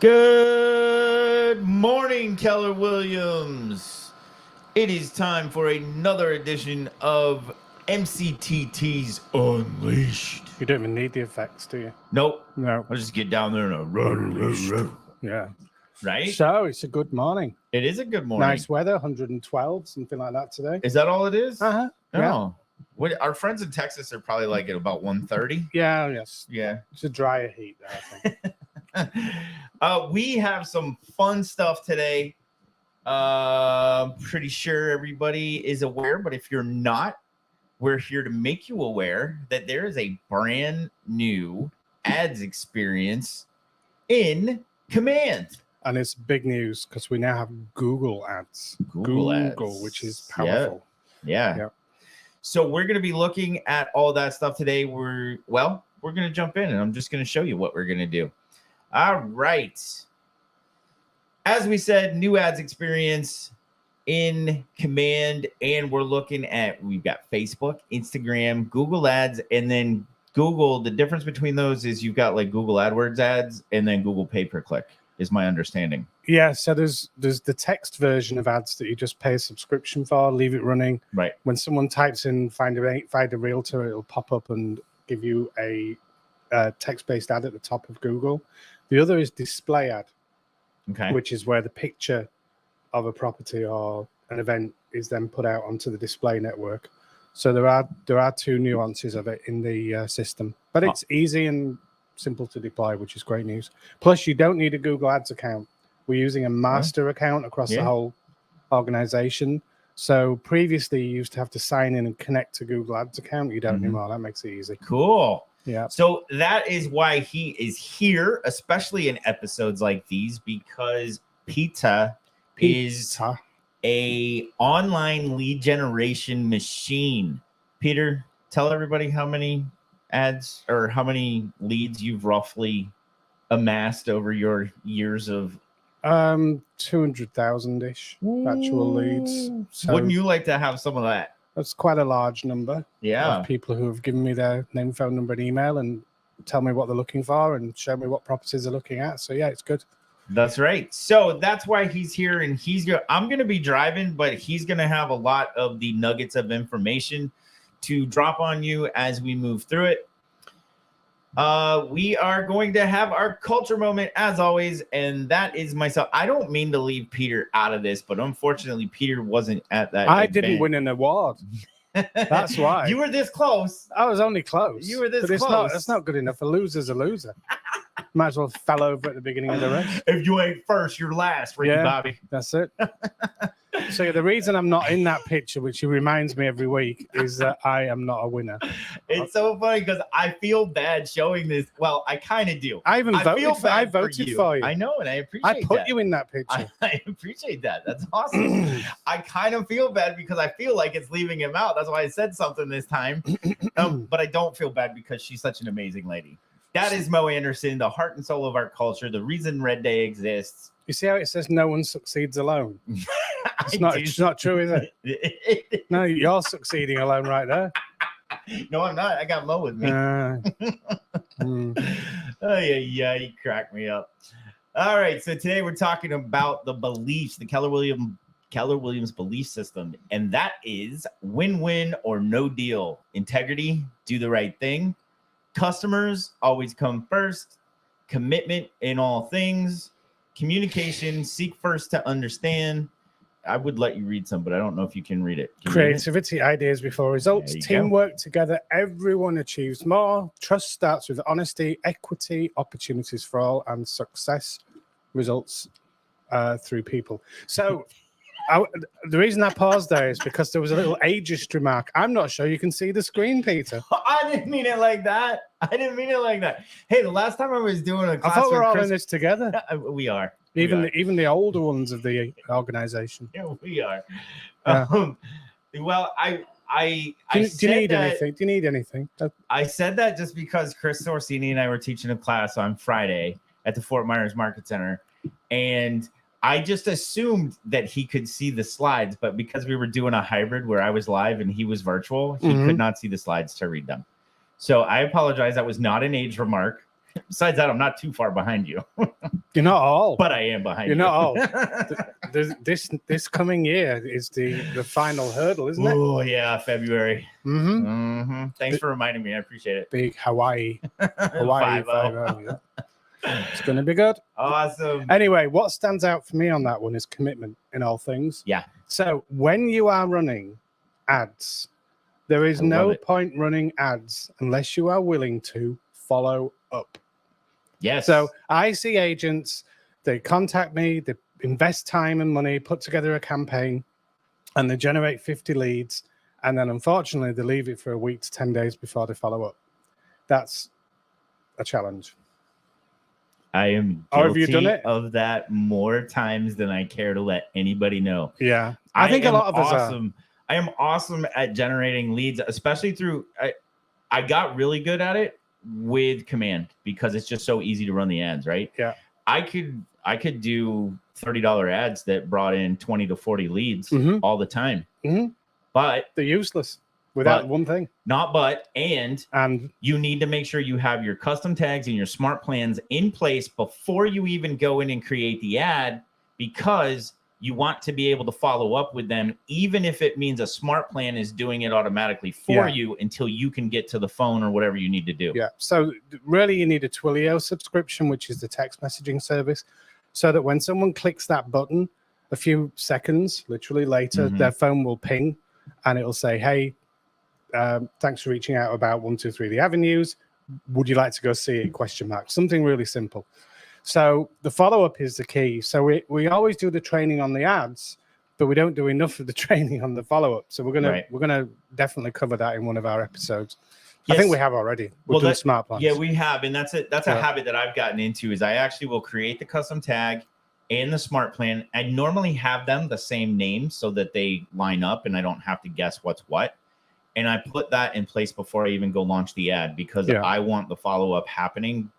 Good morning, Keller Williams. It is time for another edition of MCTTs Unleashed. You don't even need the effects, do you? Nope. No. I'll just get down there and run. Yeah. Right? So it's a good morning. It is a good morning. Nice weather, 112, something like that today. Is that all it is? Uh-huh. No. Yeah. What, our friends in Texas are probably like at about 130. Yeah, yes. Yeah. It's a drier heat there, I think. We have some fun stuff today. Pretty sure everybody is aware, but if you're not, we're here to make you aware that there is a brand new ads experience in Command. And it's big news because we now have Google ads. Google ads. Which is powerful. Yeah. So we're going to be looking at all that stuff today. We're going to jump in and I'm just going to show you what we're going to do. All right. As we said, new ads experience in Command, and we're looking at, we've got Facebook, Instagram, Google ads, and then Google. The difference between those is you've got like Google AdWords ads and then Google pay-per-click is my understanding. Yeah, so there's the text version of ads that you just pay a subscription for, leave it running. Right. When someone types in find a realtor, it'll pop up and give you a text-based ad at the top of Google. The other is display ad, which is where the picture of a property or an event is then put out onto the display network. So there are two nuances of it in the system, but it's easy and simple to deploy, which is great news. Plus, you don't need a Google Ads account. We're using a master account across the whole organization. So previously, you used to have to sign in and connect to Google Ads account. You don't anymore. That makes it easy. Cool. Yeah. So that is why he is here, especially in episodes like these, because Pizza is a online lead generation machine. Peter, tell everybody how many ads or how many leads you've roughly amassed over your years of 200,000-ish actual leads. So wouldn't you like to have some of that? That's quite a large number. Yeah. Of people who have given me their name, phone number, and email and tell me what they're looking for and show me what properties they're looking at. So yeah, it's good. That's right. So that's why he's here, and I'm going to be driving, but he's going to have a lot of the nuggets of information to drop on you as we move through it. We are going to have our culture moment as always, and that is myself. I don't mean to leave Peter out of this, but unfortunately Peter wasn't at that event. Didn't win an award. That's why. You were this close. I was only close. You were this close. It's not good enough. A loser's a loser. Might as well fell over at the beginning of the race. If you ain't first, you're last, Ricky Bobby. That's it. So the reason I'm not in that picture, which he reminds me every week, is that I am not a winner. It's so funny because I feel bad showing this. Well, I kind of do. I voted for you. I know, and I appreciate that. I put you in that picture. I appreciate that. That's awesome. I kind of feel bad because I feel like it's leaving him out. That's why I said something this time. But I don't feel bad because she's such an amazing lady. That is Mo Anderson, the heart and soul of our culture, the reason Red Day exists. You see how it says no one succeeds alone? It's not true, is it? No, you're succeeding alone right there. No, I'm not. I got Mo with me. Oh, yeah, you cracked me up. All right, so today we're talking about the beliefs, the Keller Williams belief system, and that is win-win or no deal. Integrity, do the right thing. Customers always come first. Commitment in all things. Communication, seek first to understand. I would let you read some, but I don't know if you can read it. Creativity, ideas before results, teamwork together, everyone achieves more. Trust starts with honesty, equity, opportunities for all, and success results through people. So the reason I paused there is because there was a little ageist remark. I'm not sure you can see the screen, Peter. I didn't mean it like that. Hey, the last time I was doing a class, I thought we're all in this together. We are. Even the older ones of the organization. Yeah, we are. Yeah. Well, do you need anything? Do you need anything? I said that just because Chris Orsini and I were teaching a class on Friday at the Fort Myers Market Center, and I just assumed that he could see the slides, but because we were doing a hybrid where I was live and he was virtual, he could not see the slides to read them. So I apologize. That was not an age remark. Besides that, I'm not too far behind you. You're not all. But I am behind you. You're not all. This coming year is the final hurdle, isn't it? Oh, yeah, February. Mm-hmm. Mm-hmm. Thanks for reminding me. I appreciate it. Big Hawaii 5-0. Yeah. It's going to be good. Awesome. Anyway, what stands out for me on that one is commitment in all things. Yeah. So when you are running ads, there is no point running ads unless you are willing to follow up. Yes. So I see agents, they contact me, they invest time and money, put together a campaign, and they generate 50 leads. And then unfortunately, they leave it for a week to 10 days before they follow up. That's a challenge. I am guilty of that more times than I care to let anybody know. Yeah. I think a lot of us are. I am awesome at generating leads, especially through, I got really good at it with command because it's just so easy to run the ads, right? Yeah. I could do $30 ads that brought in 20 to 40 leads all the time. Mm-hmm. But they're useless without one thing. And you need to make sure you have your custom tags and your smart plans in place before you even go in and create the ad, because you want to be able to follow up with them, even if it means a smart plan is doing it automatically for you until you can get to the phone or whatever you need to do. Yeah. So really you need a Twilio subscription, which is the text messaging service, so that when someone clicks that button, a few seconds, literally later, their phone will ping and it'll say, hey, thanks for reaching out about 1, 2, 3 The Avenues. Would you like to go see it? ? Something really simple. So the follow-up is the key. So we always do the training on the ads, but we don't do enough of the training on the follow-up. So we're gonna definitely cover that in one of our episodes. Yes. I think we have already. We're doing smart plans. Yeah, we have, and that's it. That's a habit that I've gotten into. Is I actually will create the custom tag and the smart plan. I normally have them the same name so that they line up, and I don't have to guess what's what. And I put that in place before I even go launch the ad because I want the follow-up happening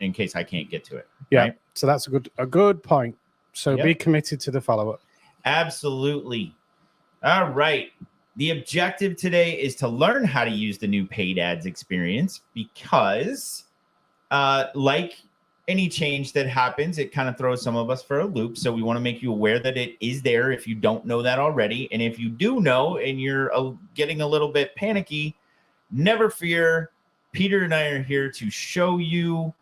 in case I can't get to it. Yeah. Right? So that's a good point. So be committed to the follow-up. Absolutely. All right. The objective today is to learn how to use the new paid ads experience because like any change that happens, it kind of throws some of us for a loop. So we want to make you aware that it is there if you don't know that already. And if you do know and you're getting a little bit panicky, never fear. Peter and I are here to show you.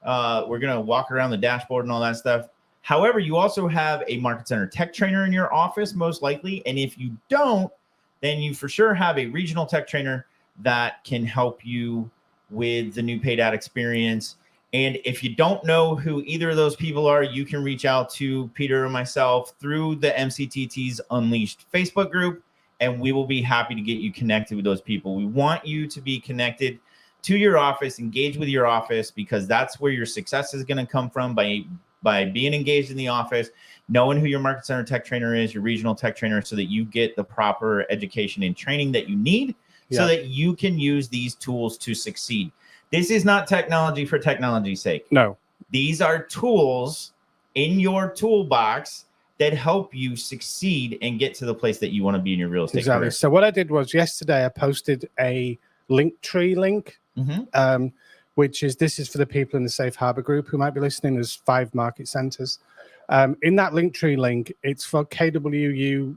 We're going to walk around the dashboard and all that stuff. However, you also have a Market Center tech trainer in your office, most likely. And if you don't, then you for sure have a regional tech trainer that can help you with the new paid ad experience. And if you don't know who either of those people are, you can reach out to Peter or myself through the MCTTs Unleashed Facebook group, and we will be happy to get you connected with those people. We want you to be connected to your office, engage with your office, because that's where your success is going to come from by being engaged in the office, knowing who your Market Center tech trainer is, your regional tech trainer, so that you get the proper education and training that you need so that you can use these tools to succeed. This is not technology for technology's sake. No. These are tools in your toolbox that help you succeed and get to the place that you want to be in your real estate career. So what I did was yesterday I posted a Linktree link, this is for the people in the Safe Harbor group who might be listening. There's 5 market centers. In that Linktree link, it's for KWU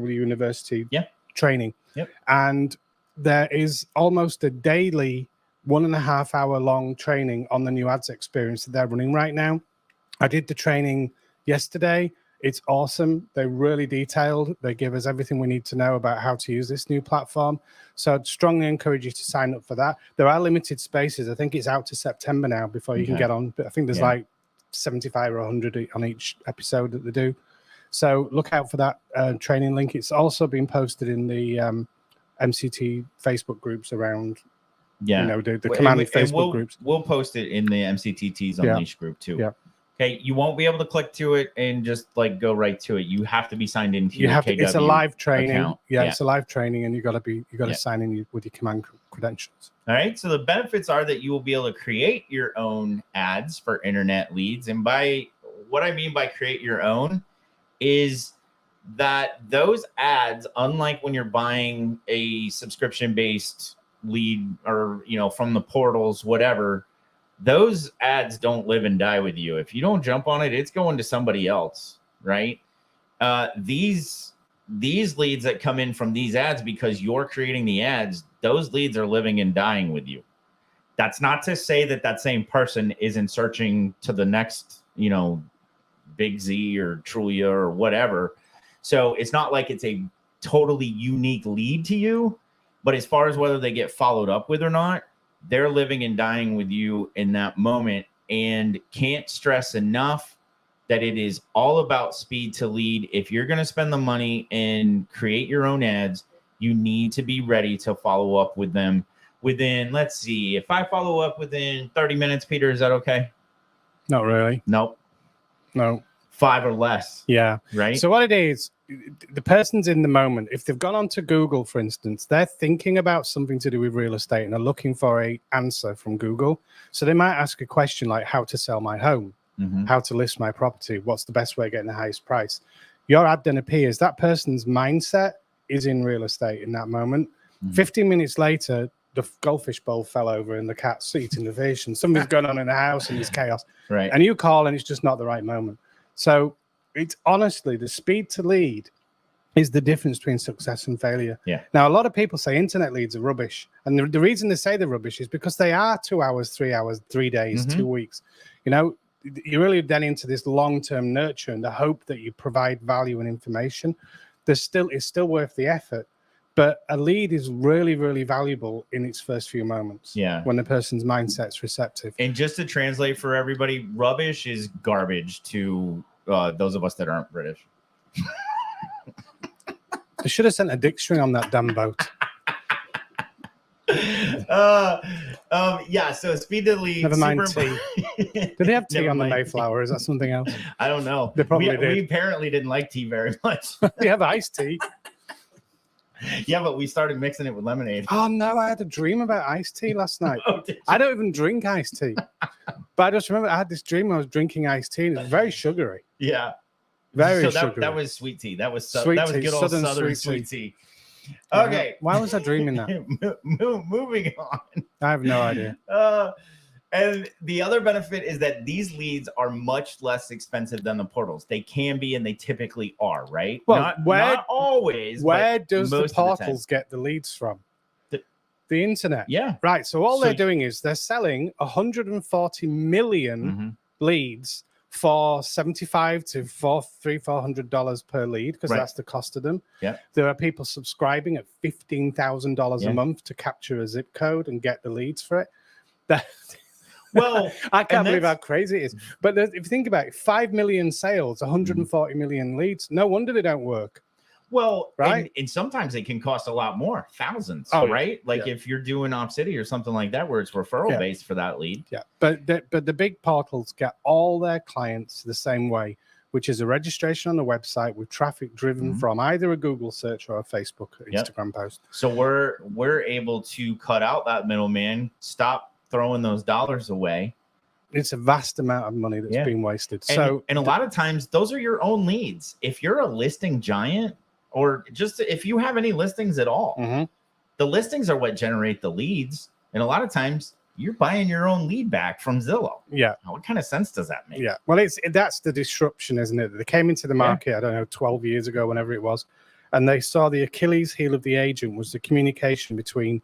University training. Yep. And there is almost a daily 1.5 hour long training on the new ads experience that they're running right now. I did the training yesterday. It's awesome. They're really detailed. They give us everything we need to know about how to use this new platform. So I'd strongly encourage you to sign up for that. There are limited spaces. I think it's out to September now before you can get on. But I think there's like 75 or 100 on each episode that they do. So look out for that training link. It's also been posted in the MCT Facebook groups around, the command Facebook groups. We'll post it in the MCTTs Unleashed group too. Yeah. Okay, you won't be able to click to it and just like go right to it. You have to be signed into your KW it's a live training. Account. It's a live training, and you got to sign in with your command credentials. All right. So the benefits are that you will be able to create your own ads for internet leads, and by what I mean by create your own is that those ads, unlike when you're buying a subscription-based lead or from the portals, whatever. those ads don't live and die with you. If you don't jump on it, it's going to somebody else, right? These leads that come in from these ads because you're creating the ads, those leads are living and dying with you. That's not to say that that same person isn't searching to the next, you know, Big Z or Trulia or whatever. So it's not like it's a totally unique lead to you, but as far as whether they get followed up with or not, they're living and dying with you in that moment. And can't stress enough that it is all about speed to lead. If you're going to spend the money and create your own ads, you need to be ready to follow up with them within, let's see, if I follow up within 30 minutes, Peter, is that okay? Not really. Nope. No. 5 or less. Yeah. Right. So what it is, the person's in the moment. If they've gone onto Google, for instance, they're thinking about something to do with real estate and are looking for an answer from Google. So they might ask a question like how to sell my home, how to list my property, what's the best way of getting the highest price. Your ad then appears. That person's mindset is in real estate in that moment. 15 minutes later, the goldfish bowl fell over and the cat's eating the fish and something's going on in the house and there's chaos. Right. And you call and it's just not the right moment. So it's honestly the speed to lead is the difference between success and failure. Yeah. Now, a lot of people say internet leads are rubbish. And the reason they say they're rubbish is because they are 2 hours, 3 hours, 3 days, 2 weeks. You know, you're really then into this long-term nurture and the hope that you provide value and information. It's still worth the effort. But a lead is really, really valuable in its first few moments. Yeah. When the person's mindset's receptive. And just to translate for everybody, rubbish is garbage to those of us that aren't British. They should have sent a dictionary on that damn boat. Yeah, so speed to lead. Never mind tea. Did they have tea on the Mayflower? Is that something else? I don't know. They probably did. We apparently didn't like tea very much. We have iced tea. Yeah, but we started mixing it with lemonade. Oh no, I had a dream about iced tea last night. Oh, I don't even drink iced tea. But I just remember I had this dream I was drinking iced tea and it was very sugary. Yeah. Very so sugary. That was sweet tea. That was sweet that was tea, good old southern sweet tea. Okay. Why was I dreaming that? Moving on. I have no idea. And the other benefit is that these leads are much less expensive than the portals. They can be, and they typically are, right? Well, not always. Where does the portals get the leads from? The internet. Yeah. Right. So all they're doing is they're selling 140 million leads for $75 to $400 per lead because that's the cost of them. Yeah. There are people subscribing at $15,000 a month to capture a zip code and get the leads for it. Well, I can't believe how crazy it is. But if you think about it, 5 million sales, 140 million leads. No wonder they don't work. Well, right. And sometimes it can cost a lot more, thousands, right? Like if you're doing Op City or something like that, where it's referral based for that lead. Yeah. But the big portals get all their clients the same way, which is a registration on the website with traffic driven from either a Google search or a Facebook or Instagram post. So we're able to cut out that middleman, stop throwing those dollars away. It's a vast amount of money that's being wasted. And a lot of times those are your own leads. If you're a listing giant, or just if you have any listings at all, the listings are what generate the leads. And a lot of times you're buying your own lead back from Zillow. Yeah. What kind of sense does that make? Yeah. Well, that's the disruption, isn't it? They came into the market, I don't know, 12 years ago, whenever it was. And they saw the Achilles heel of the agent was the communication between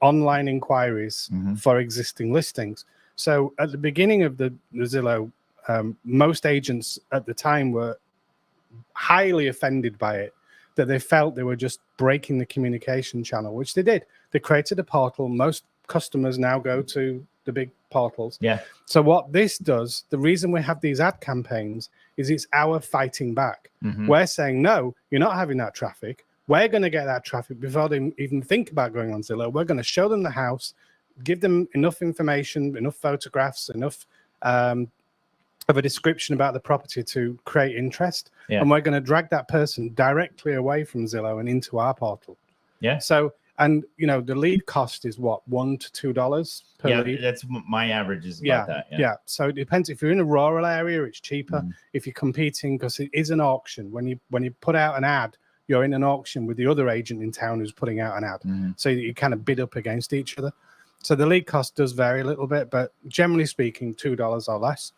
online inquiries for existing listings. So at the beginning of the Zillow, most agents at the time were highly offended by it, that they felt they were just breaking the communication channel, which they did. They created a portal. Most customers now go to the big portals. Yeah. So what this does, the reason we have these ad campaigns is it's our fighting back. We're saying, no, you're not having that traffic. We're going to get that traffic before they even think about going on Zillow. We're going to show them the house, give them enough information, enough photographs, enough of a description about the property to create interest. Yeah. And we're going to drag that person directly away from Zillow and into our portal. Yeah. So, and you know, the lead cost is what, $1 to $2 per lead? That's my average is about that. Yeah. So it depends. If you're in a rural area, it's cheaper. If you're competing, because it is an auction. When you put out an ad, you're in an auction with the other agent in town who's putting out an ad. So you kind of bid up against each other. So the lead cost does vary a little bit, but generally speaking, $2 or less.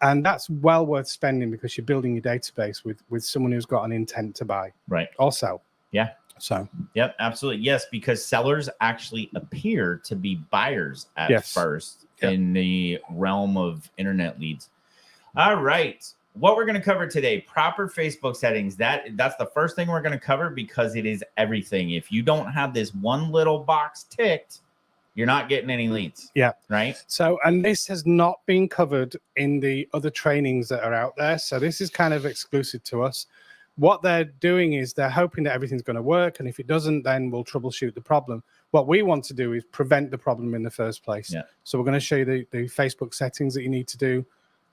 And that's well worth spending because you're building your database with someone who's got an intent to buy. Right. Or sell. Yeah. So. Yep, absolutely. Yes, because sellers actually appear to be buyers at first in the realm of internet leads. All right. What we're going to cover today, proper Facebook settings. That's the first thing we're going to cover because it is everything. If you don't have this one little box ticked, you're not getting any leads. Yeah. Right. So, and this has not been covered in the other trainings that are out there. So this is kind of exclusive to us. What they're doing is they're hoping that everything's going to work. And if it doesn't, then we'll troubleshoot the problem. What we want to do is prevent the problem in the first place. Yeah. So we're going to show you the Facebook settings that you need to do.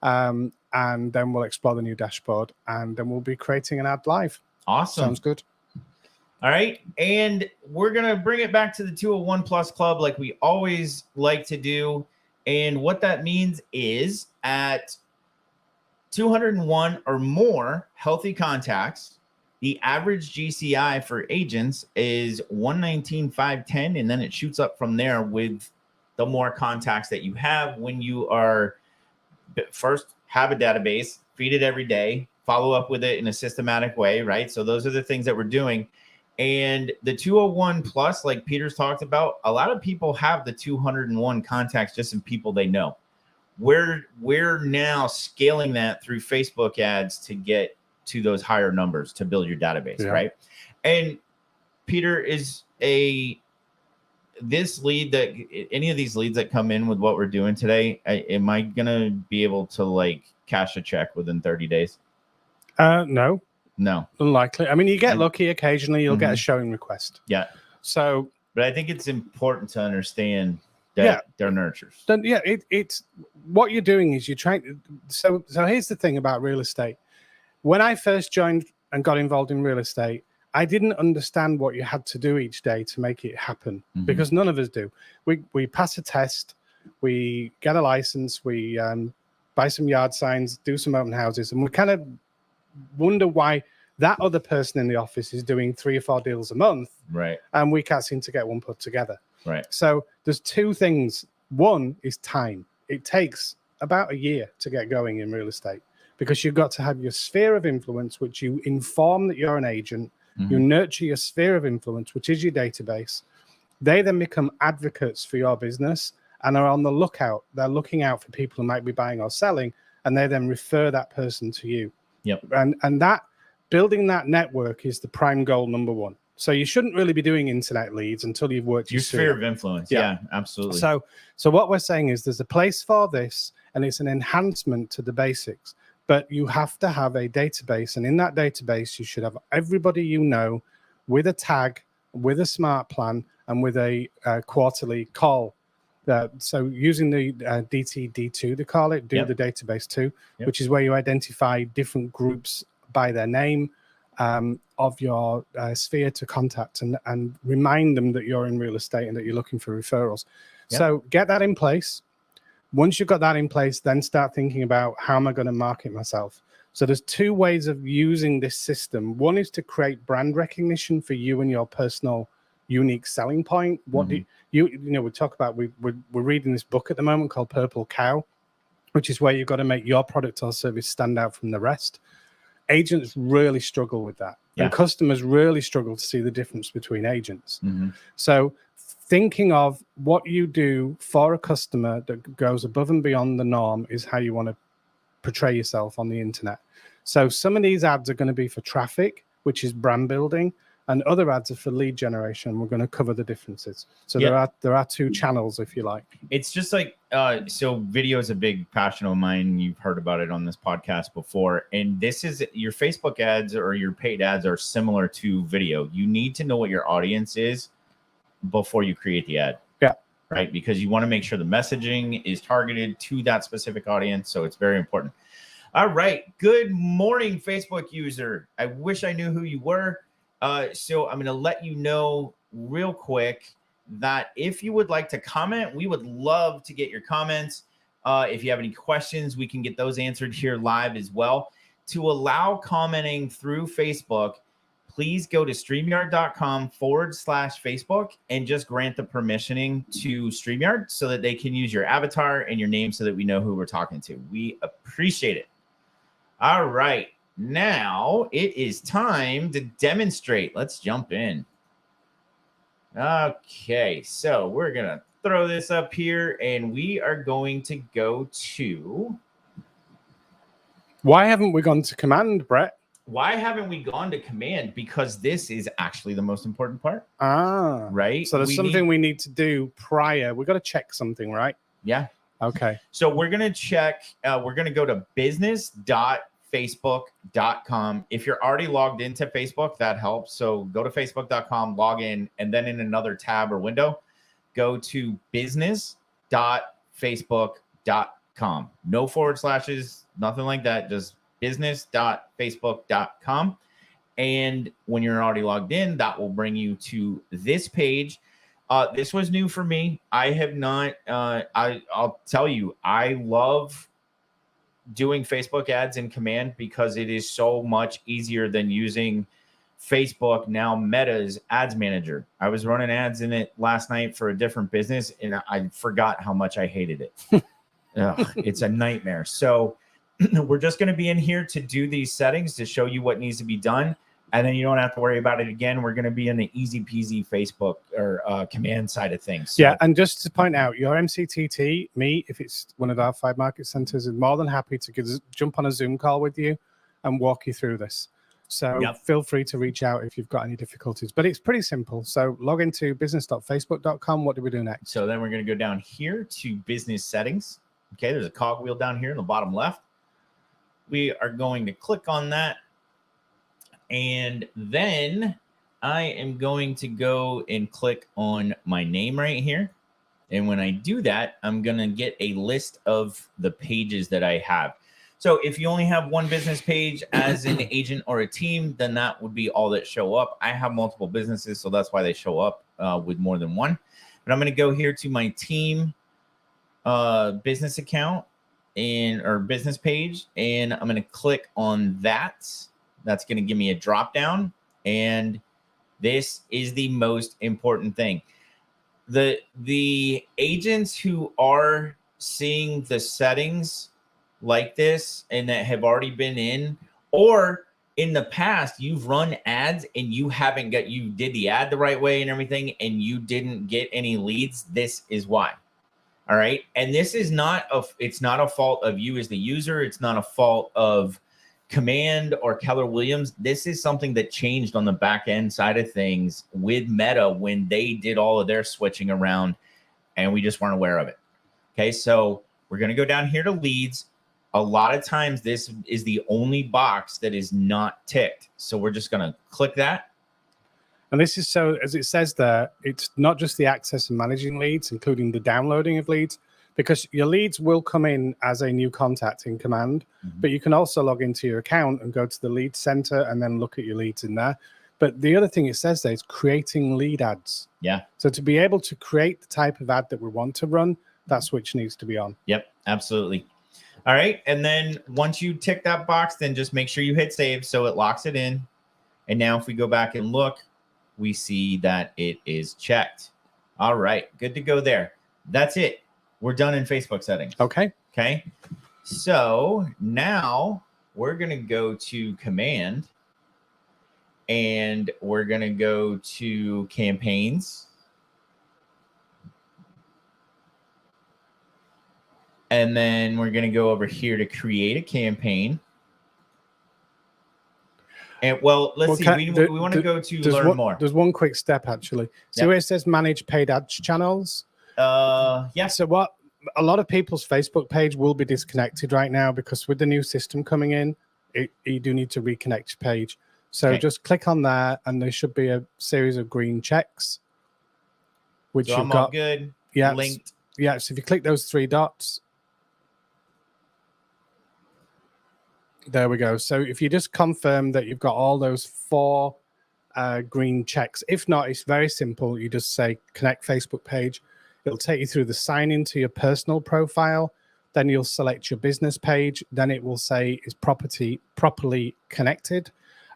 And then we'll explore the new dashboard. And then we'll be creating an ad live. Awesome. Sounds good. All right. And we're going to bring it back to the 201 Plus Club like we always like to do. And what that means is at 201 or more healthy contacts, the average GCI for agents is 119,510. And then it shoots up from there with the more contacts that you have when you are first have a database, feed it every day, follow up with it in a systematic way, right? So those are the things that we're doing. And the 201 plus, like Peter's talked about, a lot of people have the 201 contacts just in people they know. We're now scaling that through Facebook ads to get to those higher numbers to build your database, right? And Peter, is this lead that any of these leads that come in with what we're doing today, am I gonna be able to like cash a check within 30 days? No. No, unlikely. I mean, you get lucky occasionally. You'll get a showing request. Yeah. So, but I think it's important to understand that they're nurtures. Then, it's what you're doing is you're trying. So here's the thing about real estate. When I first joined and got involved in real estate, I didn't understand what you had to do each day to make it happen because none of us do. We pass a test, we get a license, we buy some yard signs, do some open houses, and we kind of wonder why that other person in the office is doing 3 or 4 deals a month, right? And we can't seem to get one put together, right? So there's 2 things. One is time. It takes about a year to get going in real estate because you've got to have your sphere of influence, which you inform that you're an agent. You nurture your sphere of influence, which is your database. They then become advocates for your business and are on the lookout. They're looking out for people who might be buying or selling, and they then refer that person to you. Yep. And that building that network is the prime goal number 1. So you shouldn't really be doing internet leads until you've worked your sphere of influence. Yeah, absolutely. So what we're saying is there's a place for this, and it's an enhancement to the basics. But you have to have a database, and in that database, you should have everybody you know with a tag, with a smart plan, and with a quarterly call. So using the DTD2, they call it, the database 2, which is where you identify different groups by their name of your sphere to contact and remind them that you're in real estate and that you're looking for referrals. So get that in place. Once you've got that in place, then start thinking about how am I going to market myself. So there's 2 ways of using this system. One is to create brand recognition for you and your personal unique selling point. What do we talk about? We're reading this book at the moment called Purple Cow, which is where you've got to make your product or service stand out from the rest. Agents really struggle with that, and customers really struggle to see the difference between agents. So thinking of what you do for a customer that goes above and beyond the norm is how you want to portray yourself on the internet. So some of these ads are going to be for traffic, which is brand building, and other ads are for lead generation. We're going to cover the differences. So there are 2 channels, if you like. It's just like, so video is a big passion of mine. You've heard about it on this podcast before. And this is your Facebook ads or your paid ads are similar to video. You need to know what your audience is before you create the ad. Yeah. Right. Because you want to make sure the messaging is targeted to that specific audience. So it's very important. All right. Good morning, Facebook user. I wish I knew who you were. So I'm going to let you know real quick that if you would like to comment, we would love to get your comments. If you have any questions, we can get those answered here live as well. To allow commenting through Facebook, please go to StreamYard.com/Facebook and just grant the permissioning to StreamYard so that they can use your avatar and your name so that we know who we're talking to. We appreciate it. All right. Now it is time to demonstrate. Let's jump in. Okay. So we're going to throw this up here and we are going to go to... Why haven't we gone to command, Brett? Why haven't we gone to command? Because this is actually the most important part. Right? So there's something we need to do prior. We've got to check something, right? Yeah. Okay. So we're going to check. We're going to go to business.facebook.com. If you're already logged into Facebook, that helps. So go to facebook.com, log in, and then in another tab or window, go to business.facebook.com. No forward slashes, nothing like that. Just business.facebook.com. And when you're already logged in, that will bring you to this page. This was new for me. I have not, I'll tell you, I love doing Facebook ads in command because it is so much easier than using Facebook, now Meta's ads manager. I was running ads in it last night for a different business and I forgot how much I hated it. It's a nightmare. So we're just going to be in here to do these settings to show you what needs to be done. And then you don't have to worry about it again. We're going to be in the easy peasy Facebook or command side of things. So, yeah. And just to point out, your MCTT, me, if it's one of our 5 market centers, is more than happy to jump on a Zoom call with you and walk you through this. So feel free to reach out if you've got any difficulties. But it's pretty simple. So log into business.facebook.com. What do we do next? So then we're going to go down here to business settings. Okay, there's a cogwheel down here in the bottom left. We are going to click on that. And then I am going to go and click on my name right here. And when I do that, I'm going to get a list of the pages that I have. So if you only have one business page as an agent or a team, then that would be all that show up. I have multiple businesses, so that's why they show up with more than one. But I'm going to go here to my team business account or business page, and I'm going to click on that. That's going to give me a drop down, and this is the most important thing. The agents who are seeing the settings like this and that have already been in, or in the past you've run ads and you did the ad the right way and everything and you didn't get any leads, this is why. All right. And this is it's not a fault of you as the user. It's not a fault of Command or Keller Williams. This is something that changed on the back end side of things with Meta when they did all of their switching around and we just weren't aware of it. Okay. So we're going to go down here to leads. A lot of times this is the only box that is not ticked. So we're just going to click that. And this is so, as it says there, it's not just the access and managing leads, including the downloading of leads, because your leads will come in as a new contact in command, but you can also log into your account and go to the lead center and then look at your leads in there. But the other thing it says there is creating lead ads. Yeah. So to be able to create the type of ad that we want to run, that switch needs to be on. Yep, absolutely. All right. And then once you tick that box, then just make sure you hit save so it locks it in. And now if we go back and look, we see that it is checked. All right, good to go there. That's it. We're done in Facebook settings. Okay. Okay. So now we're going to go to command and we're going to go to campaigns. And then we're going to go over here to create a campaign. And let's see. We want to go to learn more. There's one quick step actually. So where it says manage paid ads channels. Yeah. So what a lot of people's Facebook page will be disconnected right now because with the new system coming in, you do need to reconnect your page. So just click on there, and there should be a series of green checks, which you've got. All good. Yeah. Linked. Yeah. So if you click those 3 dots. There we go. So if you just confirm that you've got all those 4 green checks, if not, it's very simple. You just say connect Facebook page. It'll take you through the sign into your personal profile. Then you'll select your business page. Then it will say is properly connected.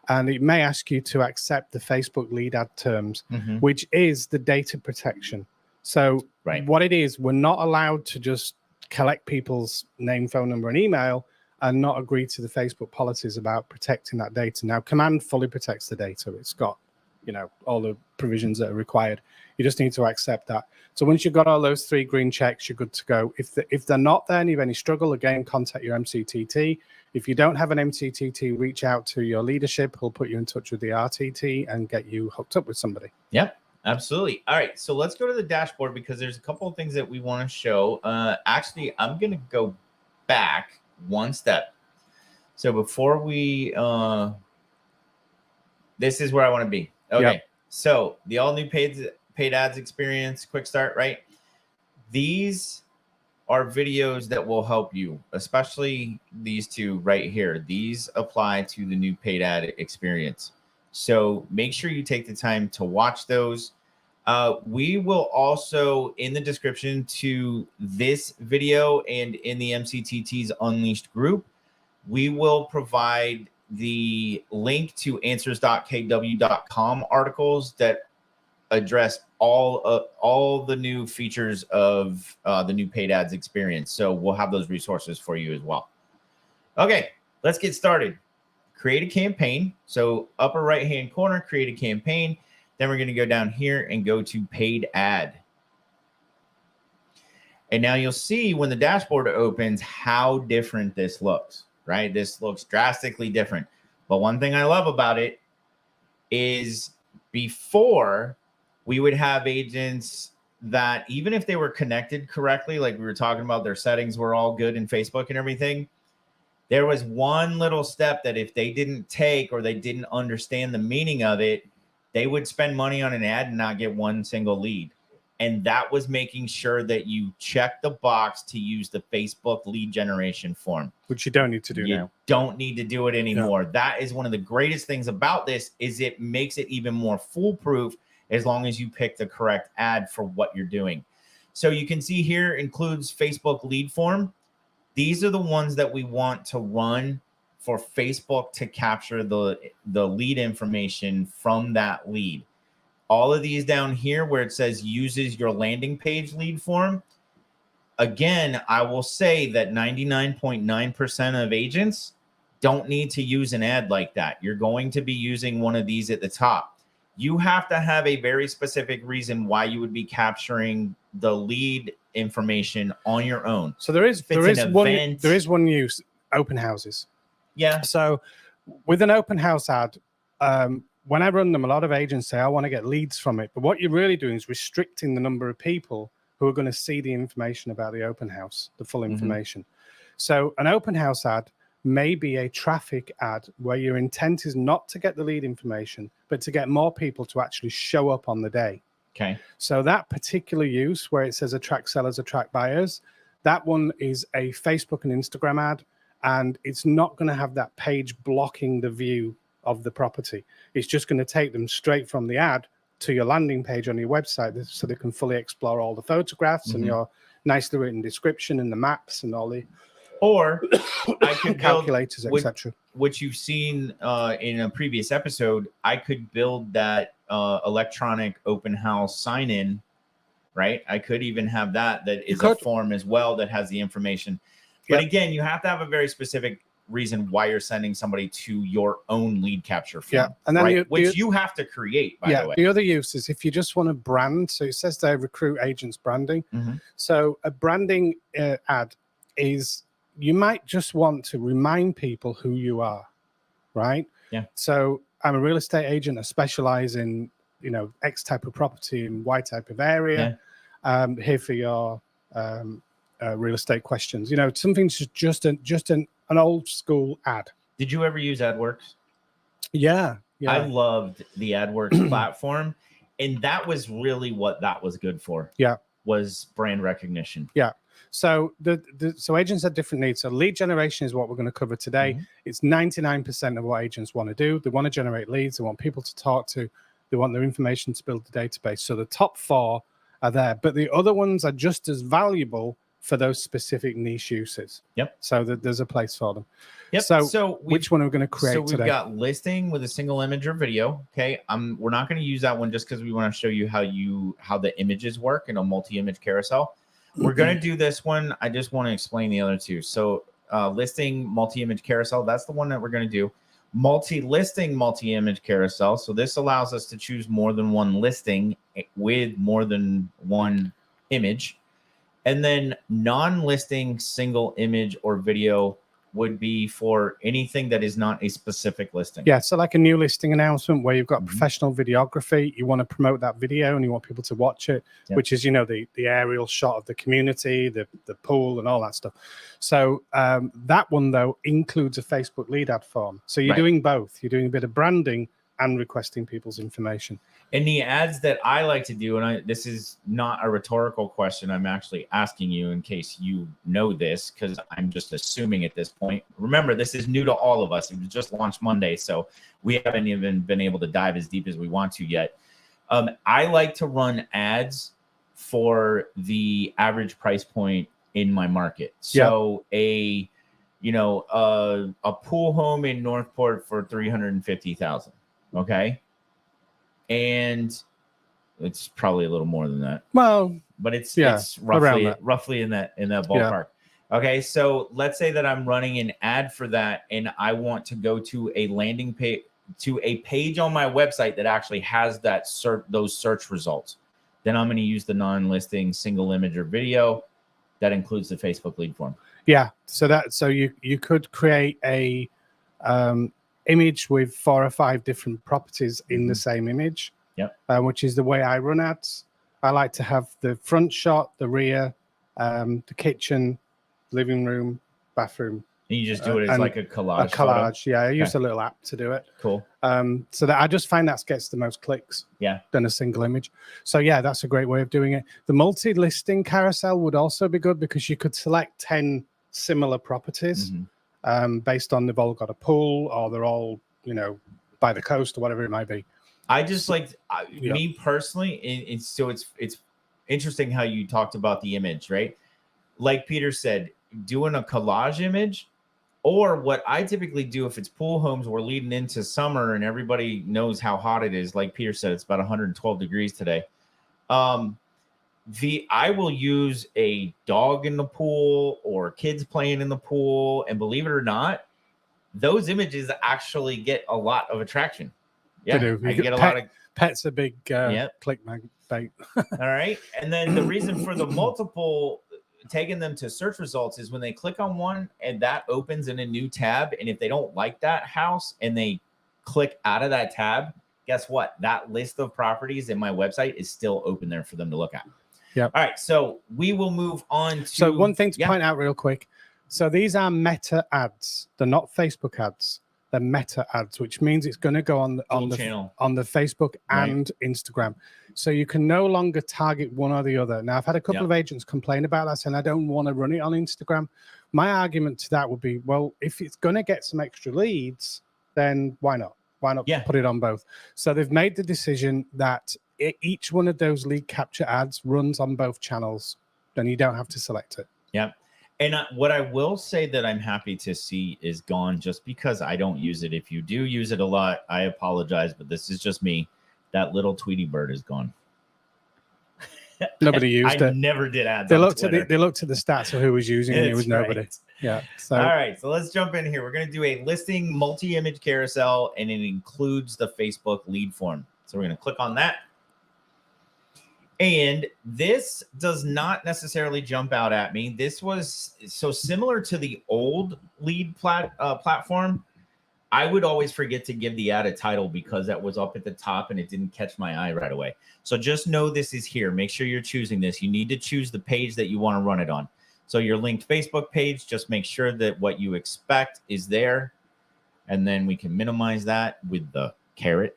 and it may ask you to accept the Facebook lead ad terms, which is the data protection. So what it is, we're not allowed to just collect people's name, phone number, and email and not agree to the Facebook policies about protecting that data. Now, Command fully protects the data. It's got, you know, all the provisions that are required. You just need to accept that. So once you've got all those 3 green checks, you're good to go. If they're not there and you have any struggle, again, contact your MCTT. If you don't have an MCTT, reach out to your leadership. Who'll put you in touch with the RTT and get you hooked up with somebody. Yep, absolutely. All right, so let's go to the dashboard because there's a couple of things that we want to show. Actually, I'm going to go back one step. So before we, this is where I want to be. Okay, yep. So the all new paid ads experience, quick start, right? These are videos that will help you, especially these 2 right here. These apply to the new paid ad experience. So make sure you take the time to watch those. We will also, in the description to this video and in the MCTTs Unleashed group, we will provide the link to answers.kw.com articles that address all the new features of the new paid ads experience. So we'll have those resources for you as well. Okay, let's get started. Create a campaign. So upper right-hand corner, create a campaign. Then we're going to go down here and go to paid ad. And now you'll see when the dashboard opens how different this looks, right? This looks drastically different. But one thing I love about it is before we would have agents that even if they were connected correctly, like we were talking about, their settings were all good in Facebook and everything, there was one little step that if they didn't take or they didn't understand the meaning of it, they would spend money on an ad and not get one single lead. And that was making sure that you check the box to use the Facebook lead generation form. Which you don't need to do now. You don't need to do it anymore. No. That is one of the greatest things about this is it makes it even more foolproof as long as you pick the correct ad for what you're doing. So you can see here includes Facebook lead form. These are the ones that we want to run for Facebook to capture the lead information from that lead. All of these down here where it says uses your landing page lead form. Again, I will say that 99.9% of agents don't need to use an ad like that. You're going to be using one of these at the top. You have to have a very specific reason why you would be capturing the lead information on your own. So there is one use, open houses. Yeah. So with an open house ad, when I run them, a lot of agents say, I want to get leads from it. But what you're really doing is restricting the number of people who are going to see the information about the open house, the full information. So an open house ad may be a traffic ad where your intent is not to get the lead information, but to get more people to actually show up on the day. Okay. So that particular use where it says attract sellers, attract buyers, that one is a Facebook and Instagram ad, and it's not going to have that page blocking the view of the property. It's just going to take them straight from the ad to your landing page on your website so they can fully explore all the photographs and your nicely written description and the maps and all the I could calculators, etc. Which you've seen in a previous episode. I could build that electronic open house sign in, right? I could even have that is a form as well that has the information. But again, you have to have a very specific reason why you're sending somebody to your own lead capture form, and then which you have to create, by the way. The other use is if you just want to brand. So it says they recruit agents branding. So a branding ad is you might just want to remind people who you are, right? Yeah. So I'm a real estate agent. I specialize in, X type of property in Y type of area. Yeah. Here for your real estate questions. Something's just an old school ad. Did you ever use AdWorks? Yeah. I loved the AdWorks platform, and that was really what that was good for. Yeah. Was brand recognition. Yeah. So so agents have different needs. So lead generation is what we're going to cover today. It's 99% of what agents want to do. They want to generate leads. They want people to talk to. They want their information to build the database. So the top 4 are there, but the other ones are just as valuable for those specific niche uses. Yep. So that there's a place for them. Yep. So which one are we going to create today? So we've got listing with a single image or video. Okay. We're not going to use that one just because we want to show you how the images work in a multi-image carousel. We're going to do this one. I just want to explain the other two. So listing multi-image carousel, that's the one that we're going to do. Multi-listing multi-image carousel. So this allows us to choose more than one listing with more than one image. And then non-listing single image or video would be for anything that is not a specific listing. Yeah, so like a new listing announcement where you've got professional videography, you want to promote that video and you want people to watch it, which is, you know, the aerial shot of the community, the pool and all that stuff. So that one, though, includes a Facebook lead ad form. So you're doing both. You're doing a bit of branding and requesting people's information. And the ads that I like to do, and this is not a rhetorical question, I'm actually asking you in case you know this, because I'm just assuming at this point. Remember, this is new to all of us. It was just launched Monday, so we haven't even been able to dive as deep as we want to yet. I like to run ads for the average price point in my market. So a pool home in Northport for $350,000. Okay. And it's probably a little more than that. Well, but it's roughly in that ballpark. Yeah. Okay, so let's say that I'm running an ad for that, and I want to go to a landing page, to a page on my website that actually has those search results. Then I'm going to use the non-listing single image or video that includes the Facebook lead form. Yeah, so you could create a image with 4 or 5 different properties in the same image, which is the way I run ads. I like to have the front shot, the rear, the kitchen, living room, bathroom. And you just do it as like a collage. A collage, yeah. I use a little app to do it. Cool. So that I just find that gets the most clicks. Than a single image. So yeah, that's a great way of doing it. The multi-listing carousel would also be good because you could select 10 similar properties. Based on they've all got a pool or they're all, you know, by the coast or whatever it might be. I just me personally, so it's interesting how you talked about the image, right? Like Peter said, doing a collage image, or what I typically do if it's pool homes, we're leading into summer and everybody knows how hot it is. Like Peter said, it's about 112 degrees today. I will use a dog in the pool or kids playing in the pool, and believe it or not, those images actually get a lot of attraction. Yeah, I get a lot of pets. A big click bait. All right, and then the reason for the multiple taking them to search results is when they click on one and that opens in a new tab, and if they don't like that house and they click out of that tab, guess what? That list of properties in my website is still open there for them to look at. Yeah. All right. So we will move on to. So one thing to point out real quick. So these are meta ads. They're not Facebook ads. They're meta ads, which means it's going to go on the Facebook and Instagram. So you can no longer target one or the other. Now, I've had a couple of agents complain about that, saying I don't want to run it on Instagram. My argument to that would be, well, if it's going to get some extra leads, then why not? Why not put it on both? So they've made the decision that each one of those lead capture ads runs on both channels. Then you don't have to select it. Yeah. And what I will say that I'm happy to see is gone, just because I don't use it. If you do use it a lot, I apologize, but this is just me. That little Tweety bird is gone. Nobody used it. I never did ads. They looked at the stats of who was using it. It was nobody. Yeah. So all right. So let's jump in here. We're going to do a listing multi-image carousel, and it includes the Facebook lead form. So we're going to click on that. And this does not necessarily jump out at me. This was so similar to the old lead platform. I would always forget to give the ad a title because that was up at the top and it didn't catch my eye right away. So just know this is here. Make sure you're choosing this. You need to choose the page that you want to run it on. So your linked Facebook page, just make sure that what you expect is there. And then we can minimize that with the caret.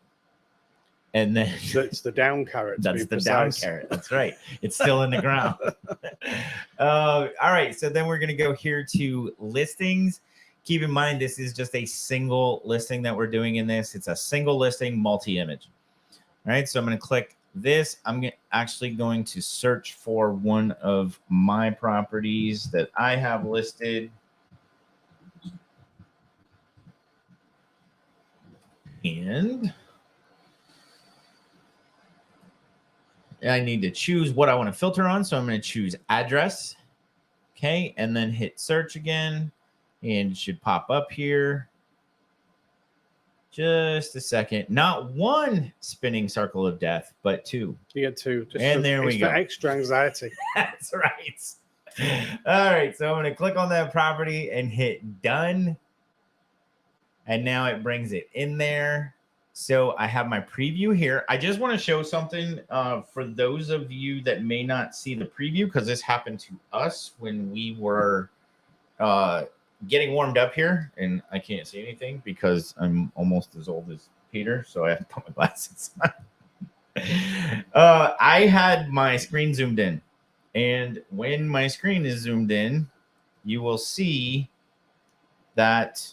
And then it's the down caret. That's the down caret. That's right. It's still in the ground. All right. So then we're going to go here to listings. Keep in mind, this is just a single listing that we're doing in this. It's a single listing, multi-image. All right. So I'm going to click this, I'm actually going to search for one of my properties that I have listed. And I need to choose what I want to filter on. So I'm going to choose address. Okay. And then hit search again. And it should pop up here. Just a second. Not one spinning circle of death, but two. You get two. And there we go. Extra anxiety. That's right. All right. So I'm going to click on that property and hit done. And now it brings it in there. So I have my preview here. I just want to show something for those of you that may not see the preview, because this happened to us when we were getting warmed up here. And I can't see anything because I'm almost as old as Peter. So I have to put my glasses on. I had my screen zoomed in. And when my screen is zoomed in, you will see that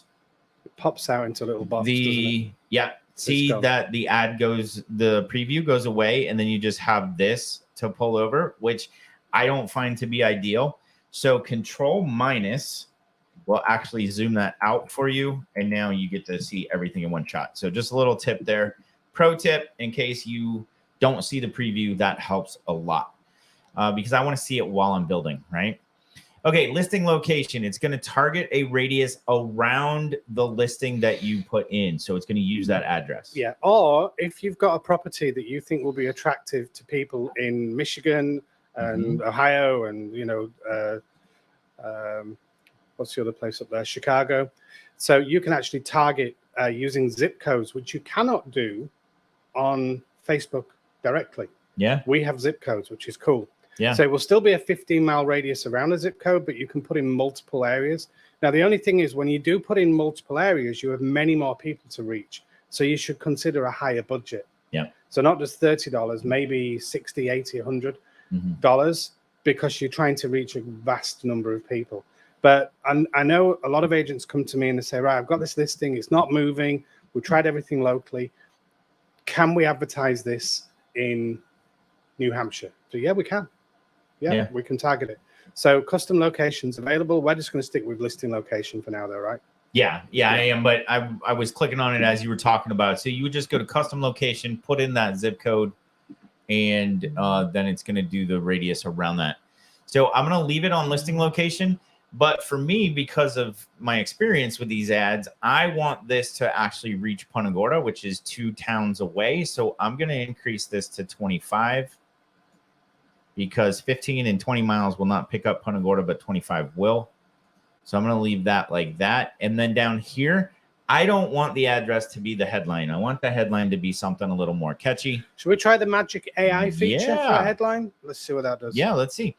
it pops out into little box. See that the ad goes, the preview goes away, and then you just have this to pull over, which I don't find to be ideal. So Control minus will actually zoom that out for you, and now you get to see everything in one shot. So just a little tip there. Pro tip, in case you don't see the preview, that helps a lot because I want to see it while I'm building, right? Okay, listing location. It's going to target a radius around the listing that you put in. So it's going to use that address. Yeah, or if you've got a property that you think will be attractive to people in Michigan and Ohio and, you know, what's the other place up there? Chicago. So you can actually target using zip codes, which you cannot do on Facebook directly. Yeah. We have zip codes, which is cool. Yeah. So it will still be a 15-mile radius around a zip code, but you can put in multiple areas. Now, the only thing is when you do put in multiple areas, you have many more people to reach. So you should consider a higher budget. Yeah. So not just $30, maybe $60, $80, $100, because you're trying to reach a vast number of people. But I know a lot of agents come to me and they say, right, I've got this listing. It's not moving. We tried everything locally. Can we advertise this in New Hampshire? So yeah, we can. Yeah, we can target it. So custom locations available. We're just going to stick with listing location for now, though, right? Yeah, I am. But I was clicking on it as you were talking about it. So you would just go to custom location, put in that zip code, and then it's going to do the radius around that. So I'm going to leave it on listing location. But for me, because of my experience with these ads, I want this to actually reach Punta Gorda, which is 2 towns away. So I'm going to increase this to 25. Because 15 and 20 miles will not pick up Punta Gorda, but 25 will. So I'm going to leave that like that. And then down here, I don't want the address to be the headline. I want the headline to be something a little more catchy. Should we try the magic AI feature for a headline? Let's see what that does. Yeah, let's see.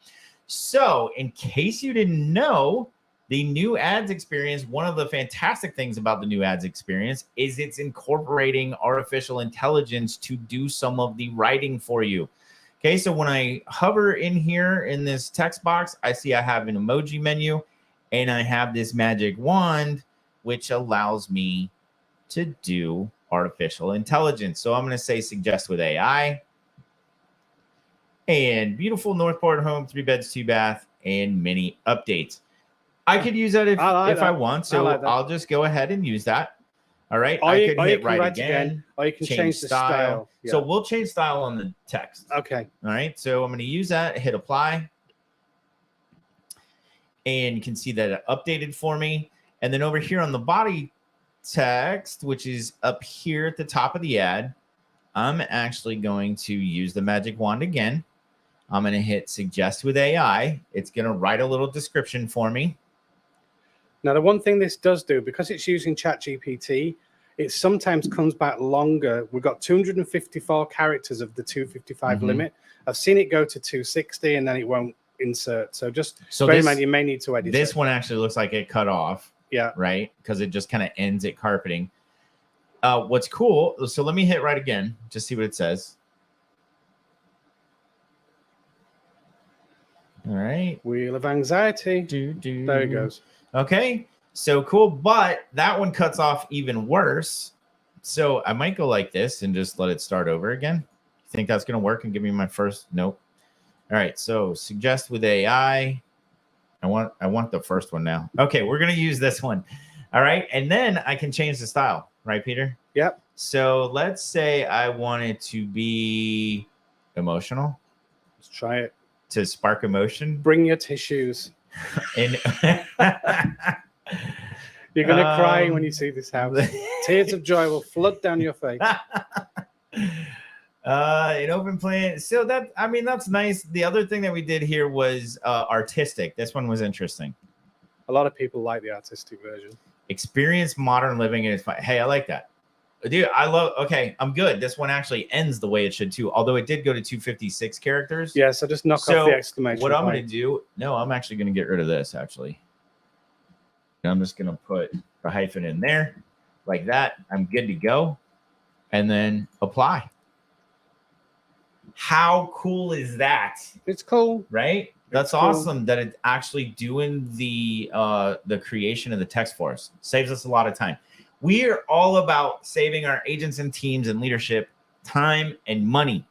So in case you didn't know, the new ads experience, one of the fantastic things about the new ads experience is it's incorporating artificial intelligence to do some of the writing for you. Okay, so when I hover in here in this text box, I see I have an emoji menu and I have this magic wand, which allows me to do artificial intelligence. So I'm going to say suggest with AI. And beautiful Northport home, 3 beds, 2 bath, and mini updates. I could use that if I want. So I'll just go ahead and use that. All right. I could hit write again. Or you can change the style. Yeah. So we'll change style on the text. Okay. All right. So I'm going to use that, hit apply. And you can see that it updated for me. And then over here on the body text, which is up here at the top of the ad, I'm actually going to use the magic wand again. I'm going to hit suggest with AI. It's going to write a little description for me. Now, the one thing this does do, because it's using ChatGPT, it sometimes comes back longer. We've got 254 characters of the 255 limit. I've seen it go to 260 and then it won't insert. So just bear in mind, you may need to edit this one actually looks like it cut off. Yeah. Right? Because it just kind of ends at carpeting. What's cool, so let me hit write again, just see what it says. All right. Wheel of anxiety. There it goes. Okay. So cool. But that one cuts off even worse. So I might go like this and just let it start over again. You think that's going to work and give me my first? Nope. All right. So suggest with AI. I want the first one now. Okay. We're going to use this one. All right. And then I can change the style. Right, Peter? Yep. So let's say I want it to be emotional. Let's try it. To spark emotion. Bring your tissues. And you're going to cry when you see this house. Tears of joy will flood down your face. An open plan. So that's nice. The other thing that we did here was artistic. This one was interesting. A lot of people like the artistic version. Experience modern living, and it's fine. Hey, I like that. Dude, I love. Okay, I'm good. This one actually ends the way it should too. Although it did go to 256 characters. Yeah, so just knock off the exclamation. What I'm going to do? No, I'm actually going to get rid of this. Actually, I'm just going to put the hyphen in there, like that. I'm good to go, and then apply. How cool is that? It's cool, right? That's awesome that it's actually doing the creation of the text for us. Saves us a lot of time. We are all about saving our agents and teams and leadership time and money.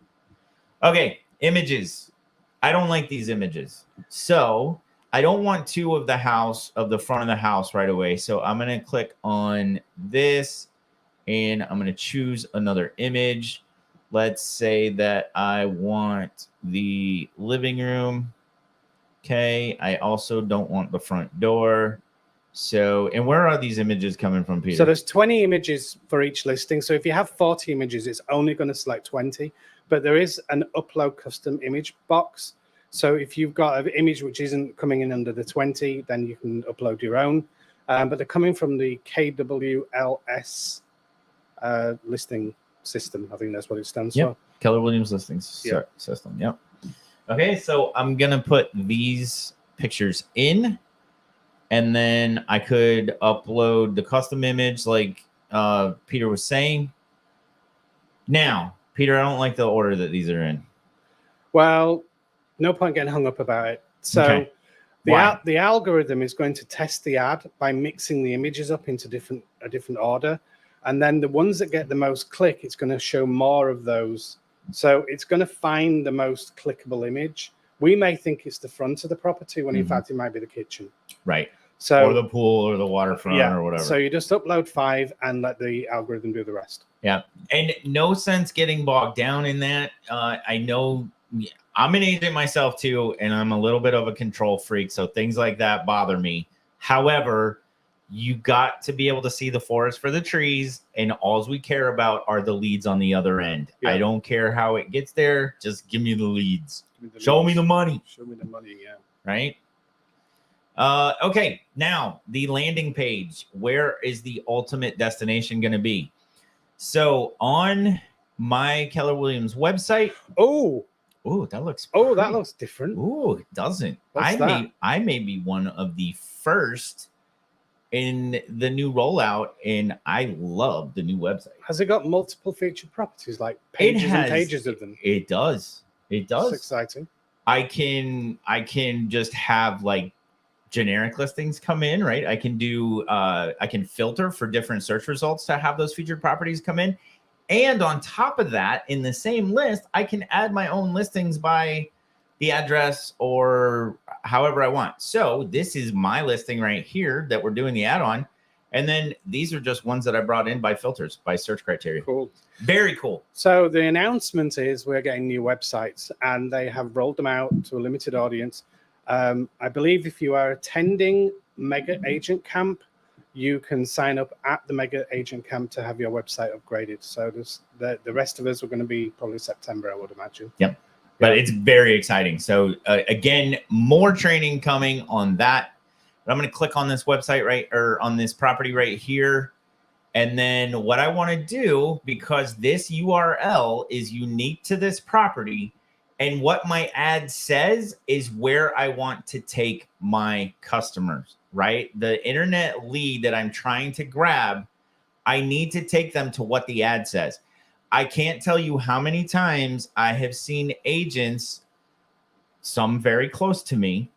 Okay, images. I don't like these images. So I don't want two of the front of the house right away. So I'm going to click on this and I'm going to choose another image. Let's say that I want the living room. Okay. I also don't want the front door. So, and where are these images coming from, Peter? So there's 20 images for each listing. So if you have 40 images, it's only going to select 20. But there is an upload custom image box. So if you've got an image which isn't coming in under the 20, then you can upload your own. But they're coming from the KWLS listing system. I think that's what it stands for. Keller Williams listings system. Yep. Okay, so I'm gonna put these pictures in, and then I could upload the custom image like Peter was saying. Now, Peter, I don't like the order that these are in. Well, no point getting hung up about it. So the algorithm is going to test the ad by mixing the images up into a different order. And then the ones that get the most click, it's going to show more of those. So it's going to find the most clickable image. We may think it's the front of the property when in fact it might be the kitchen. Right. So, or the pool or the waterfront or whatever. So you just upload 5 and let the algorithm do the rest. Yeah. And no sense getting bogged down in that. I know I'm an agent myself too, and I'm a little bit of a control freak. So things like that bother me. However, you got to be able to see the forest for the trees, and all we care about are the leads on the other end. Yeah. I don't care how it gets there. Just give me the leads. Show me the money. Show me the money, yeah. Right? Okay, now the landing page. Where is the ultimate destination going to be? So on my Keller Williams website. Oh, that looks pretty. That looks different. Oh, it doesn't. I may be one of the first in the new rollout, and I love the new website. Has it got multiple featured properties, like pages and pages of them? It does. It does. That's exciting. I can just have like generic listings come in, right? I can do I can filter for different search results to have those featured properties come in. And on top of that, in the same list, I can add my own listings by the address or however I want. So this is my listing right here that we're doing the ad on. And then these are just ones that I brought in by filters, by search criteria. Cool. Very cool. So the announcement is we're getting new websites, and they have rolled them out to a limited audience. I believe if you are attending Mega Agent Camp, you can sign up at the Mega Agent Camp to have your website upgraded. So the rest of us are going to be probably September, I would imagine. Yep. But it's very exciting. So again, more training coming on that. But I'm going to click on this website on this property right here. And then what I want to do, because this URL is unique to this property, and what my ad says is where I want to take my customers, right? The internet lead that I'm trying to grab, I need to take them to what the ad says. I can't tell you how many times I have seen agents, some very close to me,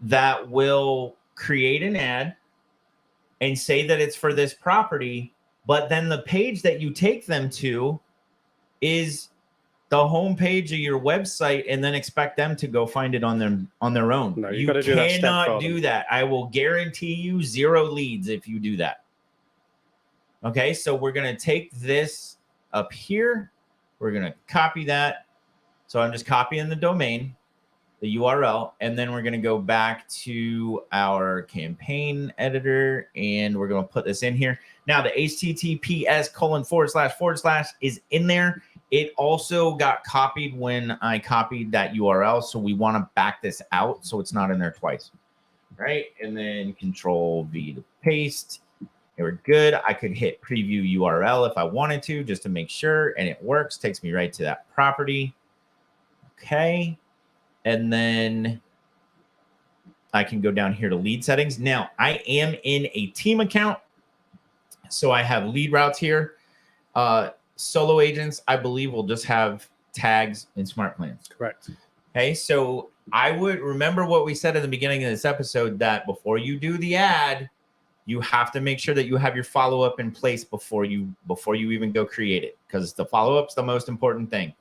that will create an ad and say that it's for this property, but then the page that you take them to is the homepage of your website and then expect them to go find it on their own. No, you cannot do that. I will guarantee you 0 leads if you do that. Okay, so we're going to take this up here. We're going to copy that. So I'm just copying the domain, the URL, and then we're going to go back to our campaign editor, and we're going to put this in here. Now, the https:// is in there. It also got copied when I copied that URL, so we want to back this out so it's not in there twice. Right, and then Control-V to paste. And we're good. I could hit preview URL if I wanted to, just to make sure, and it works. Takes me right to that property. Okay, and then I can go down here to lead settings. Now, I am in a team account, so I have lead routes here. Solo agents, I believe, will just have tags and smart plans. Correct. Okay, so I would remember what we said at the beginning of this episode, that before you do the ad, you have to make sure that you have your follow-up in place before you even go create it, because the follow-up's the most important thing.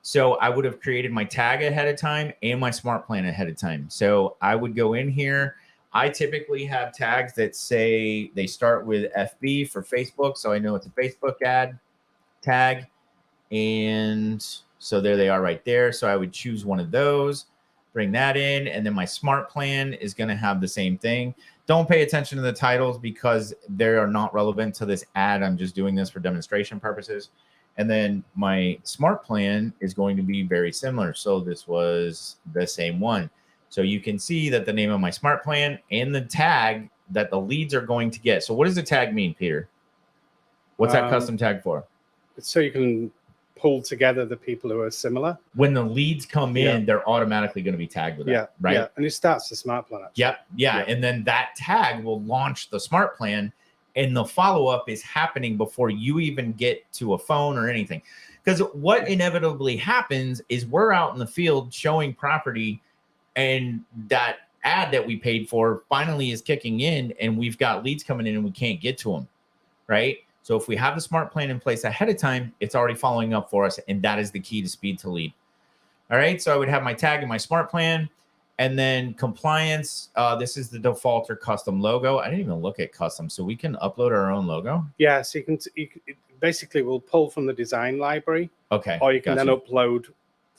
So I would have created my tag ahead of time and my smart plan ahead of time. So I would go in here. I typically have tags that say they start with FB for Facebook, so I know it's a Facebook ad tag. And so there they are right there. So I would choose one of those, bring that in, and then my smart plan is going to have the same thing. Don't pay attention to the titles because they are not relevant to this ad. I'm just doing this for demonstration purposes. And then my smart plan is going to be very similar. So this was the same one. So you can see that the name of my smart plan and the tag that the leads are going to get. So what does the tag mean, Peter? What's that custom tag for? So you can pull together the people who are similar. When the leads come in, they're automatically going to be tagged with that, right? Yeah, and it starts the smart plan. Actually. Yep. And then that tag will launch the smart plan, and the follow-up is happening before you even get to a phone or anything. Because what inevitably happens is we're out in the field showing property, and that ad that we paid for finally is kicking in, and we've got leads coming in and we can't get to them, right? So if we have the smart plan in place ahead of time, it's already following up for us, and that is the key to speed to lead. All right, so I would have my tag and my smart plan, and then compliance. This is the default or custom logo. I didn't even look at custom, so we can upload our own logo. Yeah, so you can basically we'll pull from the design library. Okay, or you can then upload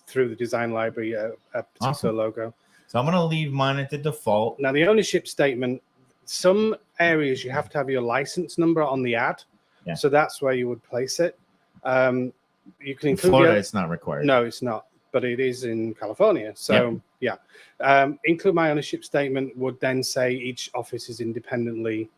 through the design library a particular logo. So I'm going to leave mine at the default. Now the ownership statement. Some areas you have to have your license number on the ad. Yeah. So that's where you would place it. You can include Florida, it's not required. No, it's not, but it is in California. So include my ownership statement would then say each office is independently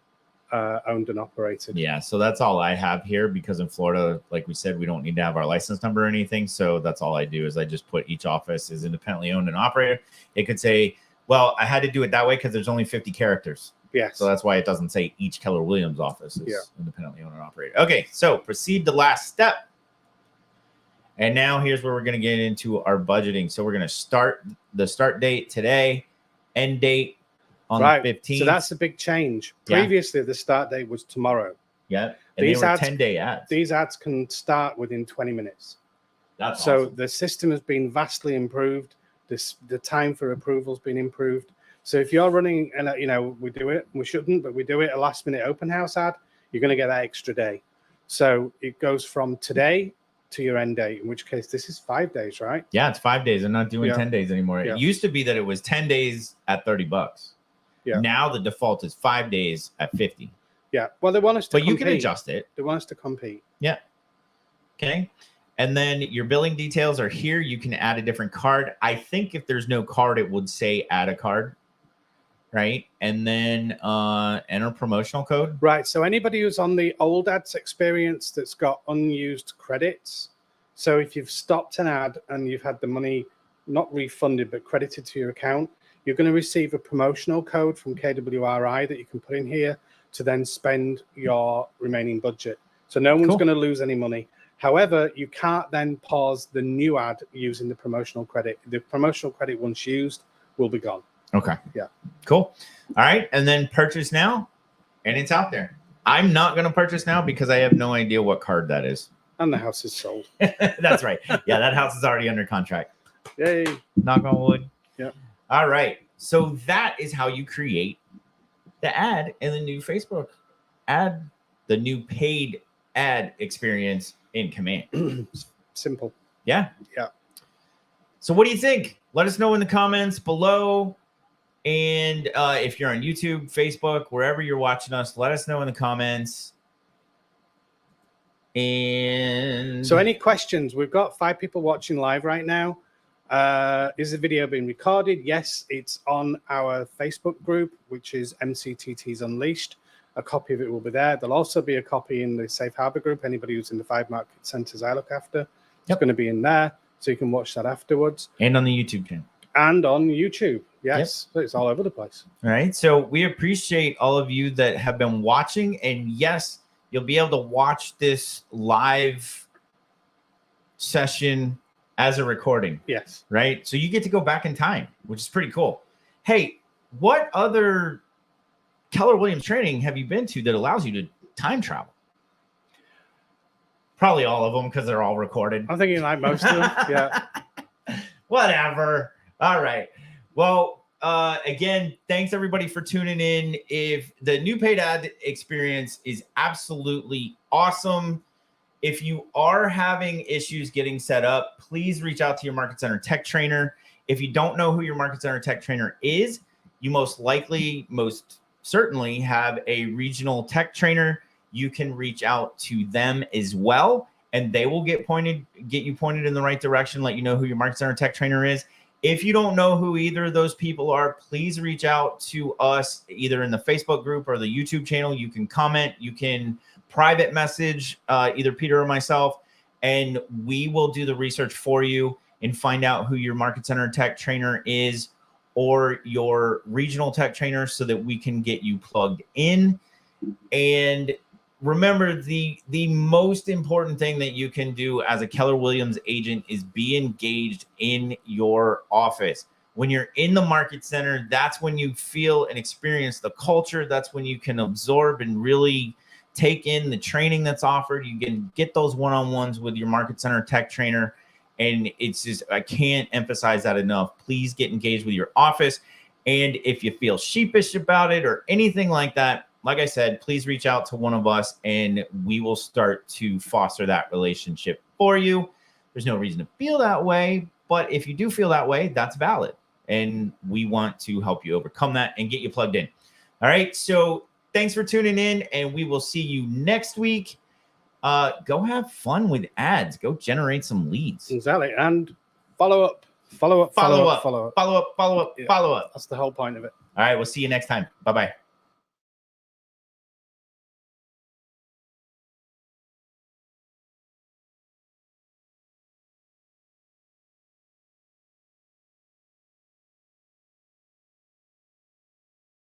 owned and operated. Yeah, so that's all I have here, because in Florida, like we said, we don't need to have our license number or anything. So that's all I do is I just put each office is independently owned and operated. It could say, well, I had to do it that way because there's only 50 characters. Yes. So that's why it doesn't say each Keller Williams office is independently owned and operated. Okay, so proceed to last step. And now here's where we're going to get into our budgeting. So we're going to start the start date today, end date on the 15th. So that's a big change. Previously, the start date was tomorrow. Yeah. And these were 10-day ads. These ads can start within 20 minutes. That's so awesome. The system has been vastly improved. The time for approval has been improved. So if you're running, and we do it, we shouldn't, but we do it, a last minute open house ad, you're going to get that extra day. So it goes from today to your end date, in which case this is 5 days, right? Yeah, it's 5 days. I'm not doing 10 days anymore. It used to be that it was 10 days at $30. Yeah. Now the default is 5 days at 50. Yeah. Well, they want us to compete. You can adjust it. They want us to compete. Yeah. Okay. And then your billing details are here. You can add a different card. I think if there's no card, it would say add a card. Right. And then enter promotional code. Right. So anybody who's on the old ads experience that's got unused credits. So if you've stopped an ad and you've had the money not refunded but credited to your account, you're going to receive a promotional code from KWRI that you can put in here to then spend your remaining budget. So no one's going to lose any money. However, you can't then pause the new ad using the promotional credit. The promotional credit, once used, will be gone. Okay. Yeah. Cool. All right. And then purchase now. And it's out there. I'm not going to purchase now because I have no idea what card that is. And the house is sold. That's right. Yeah, that house is already under contract. Yay. Knock on wood. Yeah. All right. So that is how you create the ad in the new Facebook ad, the new paid ad experience in Command. Simple. Yeah. Yeah. So what do you think? Let us know in the comments below. And if you're on YouTube, Facebook, wherever you're watching us, let us know in the comments. And so any questions? We've got 5 people watching live right now. Is the video being recorded? Yes, it's on our Facebook group, which is MCTTs Unleashed. A copy of it will be there. There'll also be a copy in the Safe Harbor group. Anybody who's in the 5 market centers I look after, it's going to be in there, so you can watch that afterwards. And on the YouTube channel. And on YouTube. Yes, so it's all over the place. All right. So we appreciate all of you that have been watching. And yes, you'll be able to watch this live session as a recording. Yes. Right. So you get to go back in time, which is pretty cool. Hey, what other Keller Williams training have you been to that allows you to time travel? Probably all of them, because they're all recorded. I'm thinking like most of them. Yeah. Whatever. All right. Well, again, thanks everybody for tuning in. If the new paid ad experience is absolutely awesome, if you are having issues getting set up, please reach out to your Market Center tech trainer. If you don't know who your Market Center tech trainer is, you most certainly have a regional tech trainer. You can reach out to them as well, and they will get you pointed in the right direction, let you know who your Market Center tech trainer is. If you don't know who either of those people are, please reach out to us either in the Facebook group or the YouTube channel. You can comment, you can private message either Peter or myself, and we will do the research for you and find out who your Market Center tech trainer is or your regional tech trainer so that we can get you plugged in. And remember, the most important thing that you can do as a Keller Williams agent is be engaged in your office. When you're in the Market Center, that's when you feel and experience the culture. That's when you can absorb and really take in the training that's offered. You can get those one-on-ones with your Market Center tech trainer. And it's just, I can't emphasize that enough. Please get engaged with your office. And if you feel sheepish about it or anything like that, like I said, please reach out to one of us and we will start to foster that relationship for you. There's no reason to feel that way, but if you do feel that way, that's valid. And we want to help you overcome that and get you plugged in. All right. So thanks for tuning in, and we will see you next week. Go have fun with ads. Go generate some leads. Exactly. And follow up. Follow up. That's the whole point of it. All right. We'll see you next time. Bye-bye.